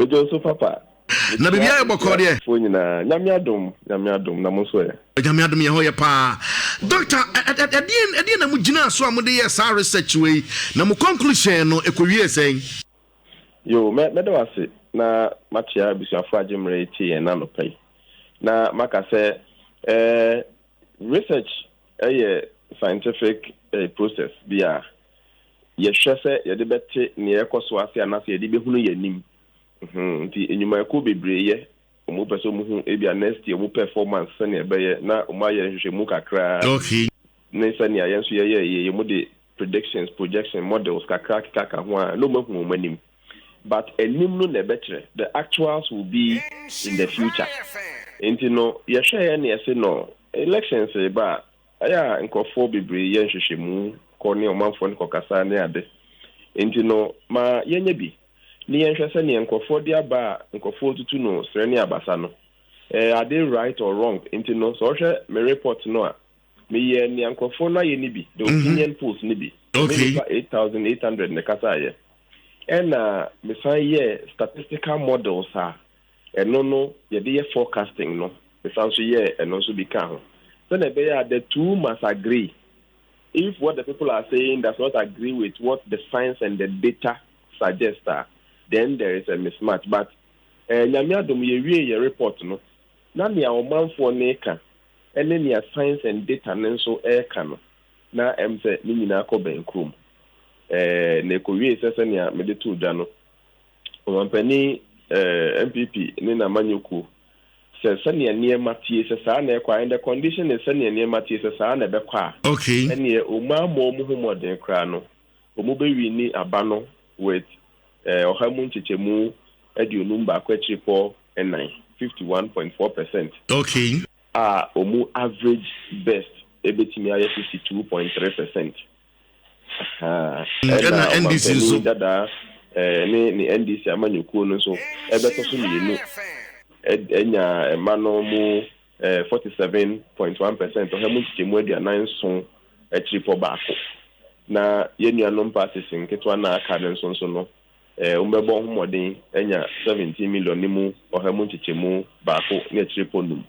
Mejo so papa. Na bibia e bokode e. Fo nyina nyame adom na mo so ye. Nyame adom ye ho ye pa. Doctor ade na mu gina so amode ye sa research we na mu conclusion no ekowie sen. Yo me do ase na machia bisuafo agimre tie na no pai. Na maka se research scientific process bia ye hwese ye de bete ne ekoso ase anase ye de behunu yanim. Nti enyuma eko bebreye omo pese omo hu ebia next year omo performance se ne beye na omo aye hwehwemu kakra. Okay. Ne se ne ayenso ye mo de predictions projection models kakra kaka ho a no mo hu omo anim. But enim no ne betre the actuals will be in the future. Nti no ye hwe ne se no elections ba aya nkofo bebreye hwehwemu ko ne omanfo ne kokasa ne ade. Nti no ma yenye bi ni enhwese ne nkofo dia ba nkofo tutu no sreni abasa no are they right or wrong into no so hwe me report no a me ye ne nkofo na ye ni bi the opinion polls ni bi okay 8800 ne kasa ye me san ye statistical models no ye de ye forecasting no me san so ye no so bi ka ho so na be ya the two must agree. If what the people are saying does not agree with what the science and the data suggest, then there is a mismatch. But nyame adom ye wie ye report no na ne awomanfo ne ka ene ne science and data ne so e ka no na emse ni nyina ko benkrum ne ko wie sese ne me de to dwa no omanpani MPP ne na manyoku se ne ne matie se sa na ekwa and the condition is se ne ne matie se sa na be kwa okay ene o ma mo mu modern kra no o mu be wi ni aba no with ohamu nchechemu edionum ba kwachiripo and 51.4%. Okay. Omu average best ebetimi aye 52.3%. And NDC so dada ni NDC amanyuku no so ebeto so mienu enya emano mu 47.1% ohamu nchechemu edianan so echiripo baako na yenuanom parties nketwa na aka nso no umbebo humodin enya 17 million nimu ohamu nchechemu baako na echiripo num.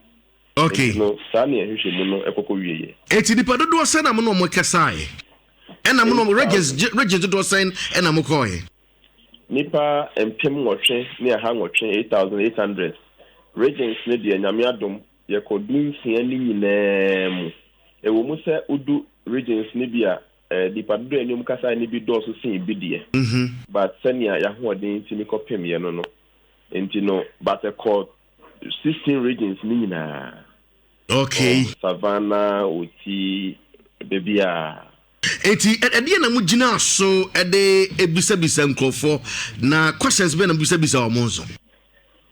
Okay. No sani ehwehwemu no ekoko wieye. Eti dipa dodo sen na mo no mo kesae. Ena mo no register dodo sen ena mo koye. Nipa empem nwotwe ne aha nwotwe 8800. Regents ne de nyame adom ye kodun sia ni nyinam. Ewo mu se udu regents ne bia dipa dodo enum kasa ne bi do so sin bi de. But senia ya hoden timi kopem ye no no. Enti no but a call 16 regions ni nyina. Okay. Savannah, Oti, Bebia. Eti ede na mu gina so ede ebisa nkrofo na questions be na bisa omonzo.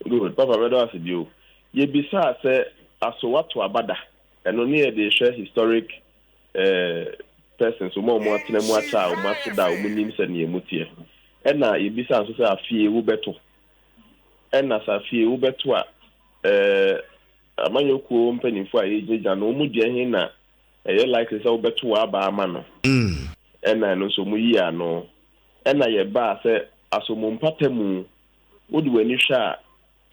Good. Papa bedo asibio. Ye bisa se aso watu abada. Eno ni e de share historic persons o mo atena mu acha o masoda o munim se ne emutie. Ena ye bisa so se afie wo beto. Ena sa afie wo beto a amanyoku mpanimfo a yejeja no mu de hin na eye like say obeto aba ama no ena no so mu yi ano ena ye ba se asomo mpatamu wodi wani hwa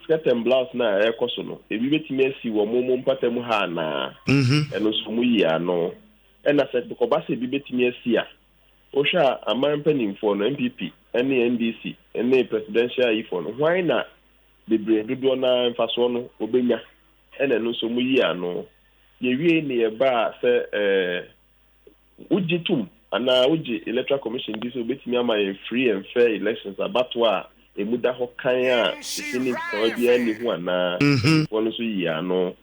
skirt and blouse na ekoso no ebi betimi asi wo mu mpatamu ha na eno so mu yi ano ena se ko ba se ebi betimi asi a o hwa aman mpanimfo no MPP ene NDC ene presidential ifo no why na bebre dodo na mfaso no obenya ene no so mu yi ano ye wie ne ye ba se ujitum ana uji electoral commission this obetimi ama free and fair elections abatwa emuda ho kan a sini ko bia ni hu ana wono so yi ano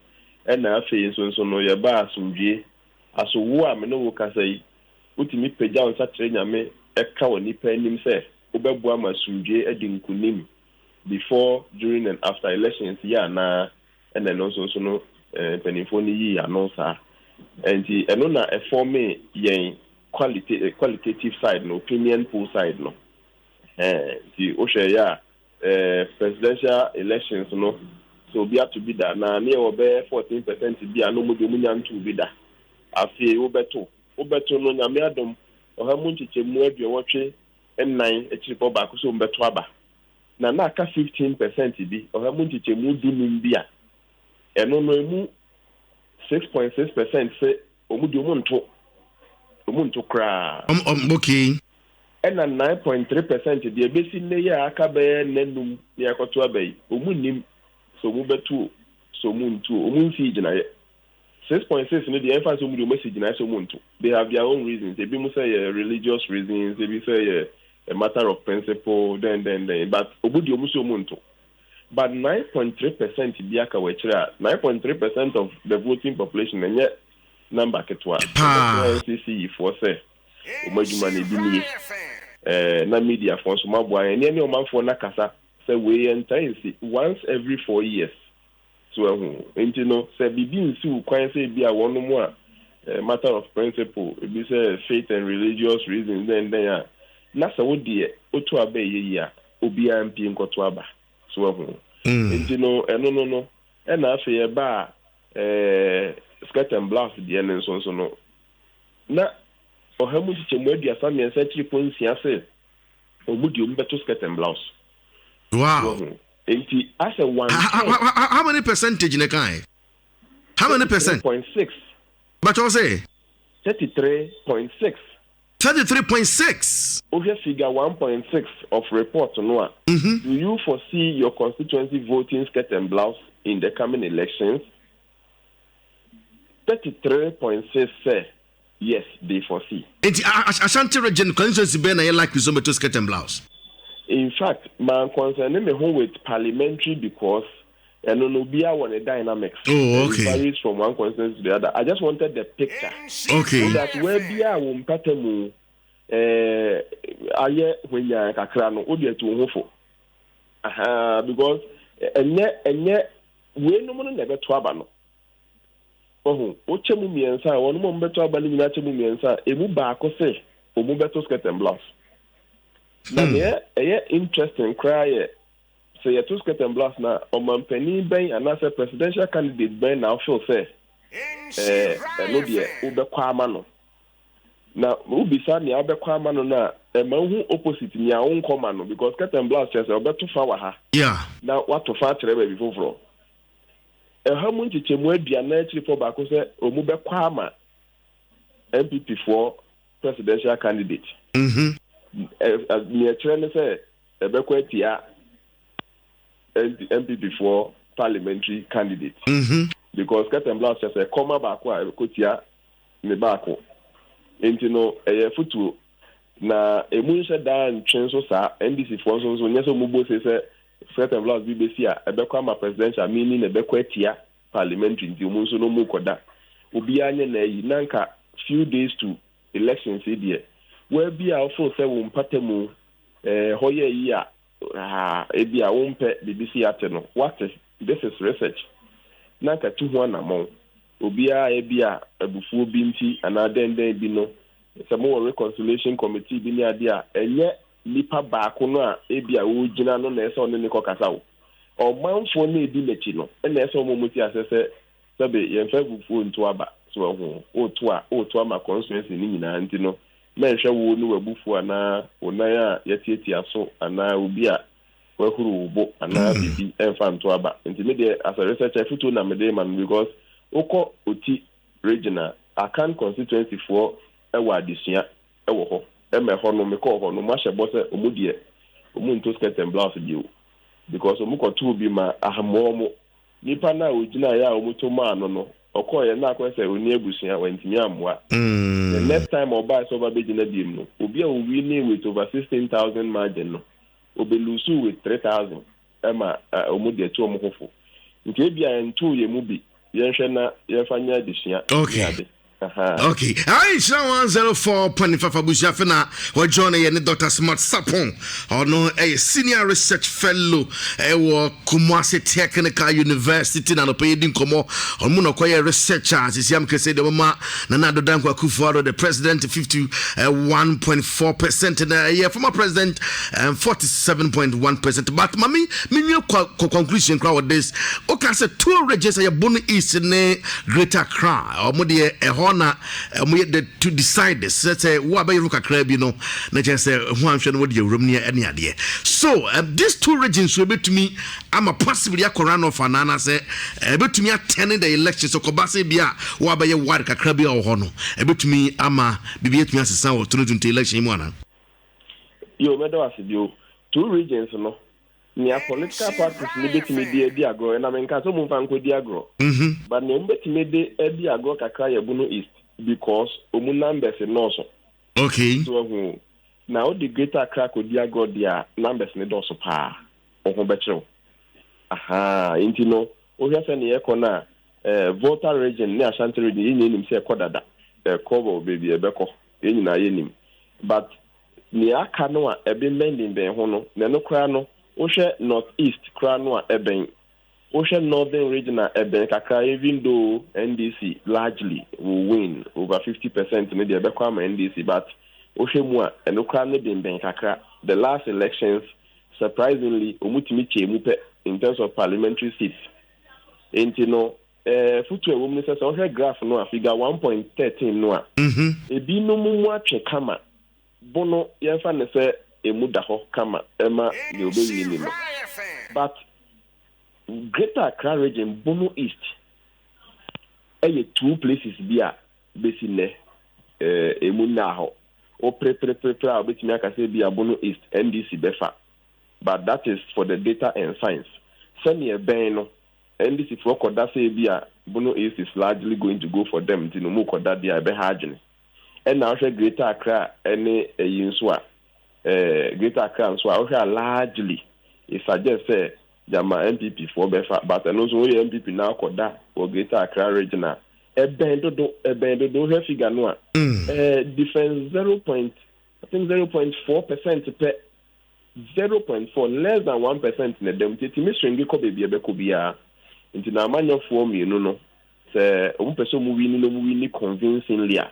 ena afi so no ye ba asumdwe asowo a me no wo kasai utimi pagya on satre nyame eka woni pa anim se obebu ama asumdwe adinkunim before, during and after elections ya na and then also no penifoni yi announcer and eno na e form yen qualitative side no opinion poll side no the oshe ya presidential elections no so be to be that na near obe 14% be no mo de munya ntu be da afie obeto no nyame adom ohamu nchichemu adwe wotwe ennan echiripo ba ko so mbeto aba na aka 15% bi ohamu ntichemu dunum bia eno no emu 6.6% say omudi omunto kra okay ena 9.3% de ebesi ne ya aka be nanum ne akoto abai omunnim so mu betu so muntu omunsi gina ye 6.6 no the emphasis omudi message na so muntu they have their own reasons they be mu say religious reasons they be say a matter of principle then but obudi omuso muntu but 9.3% biaka wechira 9.3% of the voting population and yet number ketwa NCC for say umajuma ne bini na media for so mabwa and any omanfo na kasa say we enter once every 4 years so you know say bibi nsi kwan say bia wonu mu a matter of principle it be say faith and religious reasons then na sa wodi otu aba yeyi a obi ampi nkoto aba so you know no na afi e ba skirt and blouse de en so no na ohamu chichemu aduasa miensa chiponsi ase omudi ombeto skirt and blouse wow enti as a one how many percentage in a kind how many percent 0.6 but you say 33.6 33.6 over figure 1.6 of report no do you foresee your constituency voting skirt and blouse in the coming elections? 33.6 say yes they foresee. Ashanti region constituency be na like Zometo skirt and blouse. In fact, my concern me home with parliamentary because and no be one dynamics. Oh, okay. It varies from one constituency to the other. I just wanted the picture. Okay. So that where be a patemu aye when ya kakra no odi to hofo. Because enye we no mo na be to aba no. Oh, ochemu miensa wonu mo beto aba ni na chemu miensa emu ba ko se omu beto skirt and blouse. Na interesting cry say you to skirt and blouse na omampani ben anase presidential candidate ben na feel say no dia ubekwa ama no na ubisa ni abekwa ama no na hu opposite ni awon koma no because skirt and blouse say obeto fa wa ha na wato fa kire ba bi foforo hamu ntichemu aduana akiri for ba ko say omu bekwa ama MPP for presidential candidate as near China say Ebekwetia MPP for parliamentary candidate. Because skirt and blouse just a comma back wa Ebekwetia ne bako. Enti no futu na emunsha dan twenso sa NDC for so nyeso mubo say skirt and blouse BBC a Ebekwama presidential meaning Ebekwetia parliamentary nti munso no mu koda. Obi anye na yi nanka few days to elections here. Where be our full seven patemu hoye ya ebi a wompe BBC ateno. What is this is research. Nanka 200 among obia ebia abufu binti anadende bi no some reconciliation committee bi ni ade a enye nipa baako no a ebia wo gina no na ese one ne kokasa wo o manfo na edi mechi no na ese o momuti asese sabe yemfa bufu nto aba so ho otu ama constituency ni nyina nti no menhwe wo no wabufu ana onaya yetiatia so ana obi a wahuru bo ana bibi emfa nto aba nti me de as a researcher futu na me de man because oko oti regional akan constituency for ewa adisua ewo ho eme ho no me ko ho no ma hyebo se omudie omunto skirt and blouse bio because omuko tu bi ma ahamo nipa na ogina ya omuto ma no okoye na akwese oni abusua wantimi amwa the next time oba so ba begina biem no obi a we win with over 16,000 margin no obelusu with 3,000 ema omudi etu omhofo nke bia ntu ye mu bi yenhwe na yefanya adisua okay okay I shall 104.5 abusia fena o join ye Dr. Smart Sapon ono a senior research fellow wo Kumasi Technical University na no pay din komo omo no koye researcher sisiam kese de mama na na dodan kwa Kufuor the president 51.4% na yeah former president 47.1% but mami minyo conclusion crowd this okay say two regions ya Bonu East ne Greater Accra omo de honor to decide this say what about you kakra bi no na just say who am hwe no de awuram ne ane ade so these two regions will be to me I'm a possibly a corano fanana say to me attending the elections so kobase bia what about you ward kakra bi o ho no to me ama bibia to me asesa o 2020 election mu ana yo medo asibio two regions no near political parties me di agro and I mean so move and di agro but no betime di agro kakra ya bunu east because omu numbers no so okay so now the greater crack di agro dia numbers ne do so pa o betro aha intino o hwe se ne ekona voter region ne Ashanti region nim se ekodada kobo baby ebeko enyina yenim but ni aka no a ebe mending ben ho no na no kra no Oshe Northeast Kranwa Eben. Oshe Northern Regional Eben Kaka, even though NDC largely will win over 50% maybe Ebekwama NDC, but Oshe Mua and Ukraine Ben Kaka, the last elections surprisingly Omutimiche Mupe in terms of parliamentary seats. And you know, Futu woman says Oshe graph no figure 1.13 no. Ebi no mua chekama. Bono yefa ne se emudaho kama ema de obeyi ni no but Greater Accra region Bono East two places bia besine emunaho o pre obetimi aka say bia Bono East NDC befa but that is for the data and science senior ben no NDC for koda say bia Bono East is largely going to go for them tino mu koda dia be hajene and now Greater Accra any yinso Greater Accra so I largely it suggests say Jama MPP for befa but also MPP now koda for Greater Accra regional ebendo do figure no difference 0.4% per 0.4 less than 1% in them timi swingi ko baby ebe ko bia nti na amanyofo mienu no se omu person mu wini convincingly a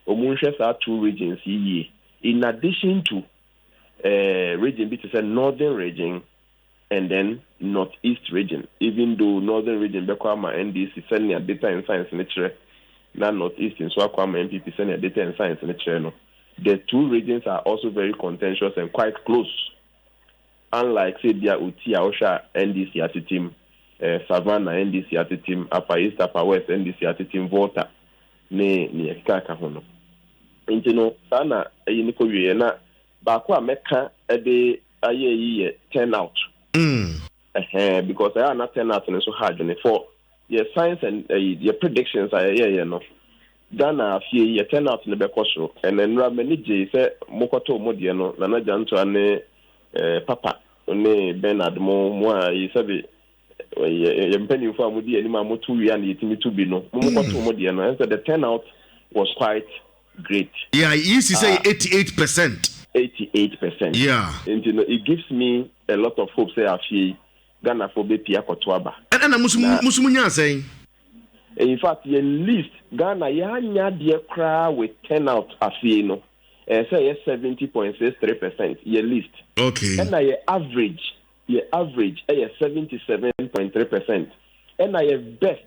omu hwe sa two regions yi in addition to region bit is a northern region and then northeast region even though northern region bekwama NDC send their data and science lecture na northeast in so akwama MPP send their data and science lecture no the two regions are also very contentious and quite close unlike say dia Utia Osha NDC at team Savannah NDC at team Upper East Upper West NDC at team Volta ni ekaka hono intino sana yiniko wiye na baako ameka ede aye yi turnout because I am not turnout so hard for your science and your predictions are no Ghana fie ye turnout ne bekoso and then many je say mokoto modie no na janto ane papa ne Bernard mo yi sabe ye mpani fu amudi ani ma motu wi an yetimi to bi no mokoto modie no and so the turnout was quite great. Yeah, it used to say 88%. 88%. Yeah. And you know, it gives me a lot of hope say afie Ghana for be pia kotoaba. And musumunya saying in fact, your list Ghana ya nya de kra with turnout afie no. Say 70.63% your list. Okay. And your average is 77.3%. And your best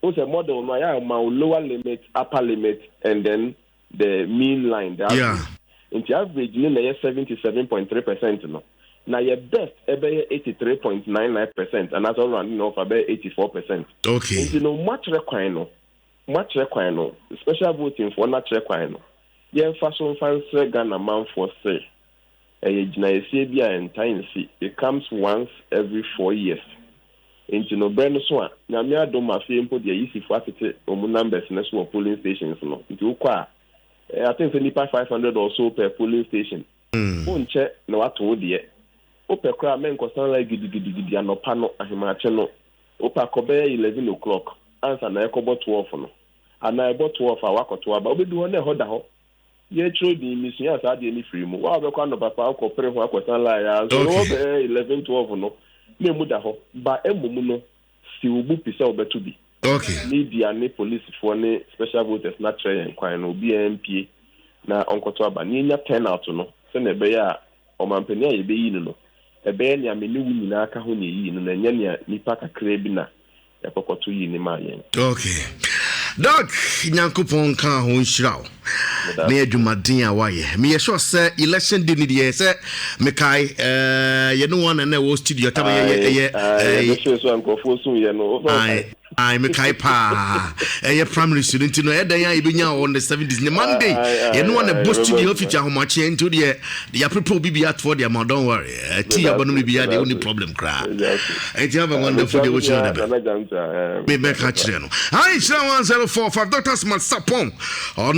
also model no ya lower limit, upper limit, and then the mean line. The average. In the average, you know, 77.3% no. Now your best about 83.99%, and that's all running off about 84%. Okay. And you know, much require no. Special voting for not require no. Yeah, fashion fancy Ghana man for say. It comes once every 4 years. And you know, Brenda Swan, Namia Doma Fiempo, the easy for numbers national polling stations. No, it will require. I think it's 500 or so per polling station. Check no what to do. Ope kra men ko san like gidi anopa no ahemache no. Opa ko be 11 o'clock. Answer na ekobo 12 no. Ana ebo 12 awakoto aba. Obedu ho na hoda ho. Ye tro di mission asa de ni free mu. Wa be kwa no papa ko pre ho akosan la ya. So no be 11 12 no. Me mu da ho. Ba emmu no si ubu pisa obetu bi. Okay. Media ne police for ne special voters na try en kwan no bi MP na onkoto aba. Ni nya turnout no. Se na be ya o mampani a ye be yi no. Ebe ni ameni wu nyina aka ho ne yi no na nya ne nipa kakra bi na ekokoto yi ni ma yen. Okay. Doc Nyankopon kan ho nhyira wo na adwumaden a waye me sure say election day ni dey say me kai ye no one na wo studio tam ye so ankofo sun ye no I me kai pa primary student no edan ya ibenya on the 70s ne Monday ye no one bo studio feature ho mache into the prepare bibia for the amount, don't worry ti abanu bibia the only problem cry and you have a wonderful day with you me be catch no I 104 Dr. Smart Sapon